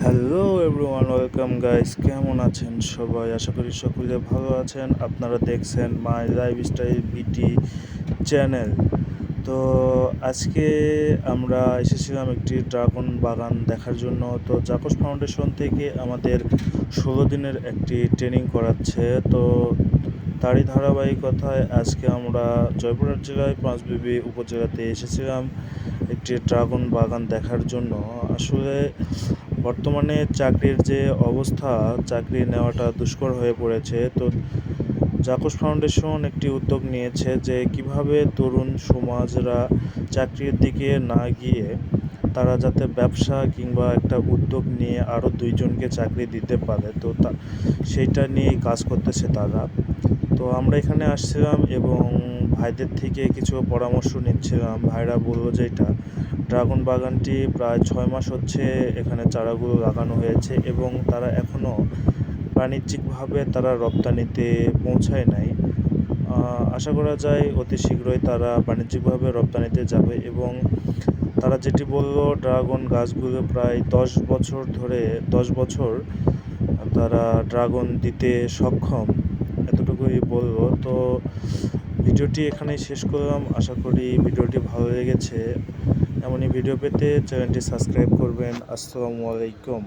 Hello everyone, welcome guys. কেমন আছেন সবাই? আশা করি সকলে ভালো আছেন। আপনারা দেখছেন মাই লাইফস্টাইল বিটি চ্যানেল। তো আজকে আমরা এসেছিলাম একটি ড্রাগন বাগান দেখার জন্য। তো জাকস ফাউন্ডেশন থেকে আমাদের 16 দিনের একটি ট্রেনিং করাচ্ছে। তো তারই ধারাবাহিকতায় আজকে আমরা জয়পুরহাট জেলায় পাঁচবিবি উপজেলাতে এসেছিলাম একটি ড্রাগন বাগান দেখার জন্য। আসলে বর্তমানে চাকরির যে অবস্থা, চাকরি নেওয়াটা দুষ্কর হয়ে পড়েছে। তো জাকস ফাউন্ডেশন একটি উদ্যোগ নিয়েছে যে কিভাবে তরুণ সমাজরা চাকরির দিকে না গিয়ে তারা যাতে ব্যবসা কিংবা একটা উদ্যোগ নিয়ে আরও 2জনকে চাকরি দিতে পারে। তো সেইটা নিয়েই কাজ করতেছে তারা। তো আমরা এখানে আসছিলাম এবং ভাইদের থেকে কিছু পরামর্শ নিচ্ছিলাম। ভাইরা বললো যে এটা ড্রাগন বাগানটি প্রায় 6 মাস হচ্ছে এখানে চারাগুলো লাগানো হয়েছে এবং তারা এখনও বাণিজ্যিকভাবে তারা রপ্তানিতে পৌঁছায় নাই। আশা করা যায় অতি শীঘ্রই তারা বাণিজ্যিকভাবে রপ্তানিতে যাবে। এবং তারা যেটি বলল, ড্রাগন গাছগুলো প্রায় 10 বছর তারা ড্রাগন দিতে সক্ষম, এতটুকুই বলল। তো ভিডিওটি এখানেই শেষ করলাম। আশা করি ভিডিওটি ভালো লেগেছে। এমনই ভিডিও পেতে চ্যানেলটি সাবস্ক্রাইব করবেন। আসসালামু আলাইকুম।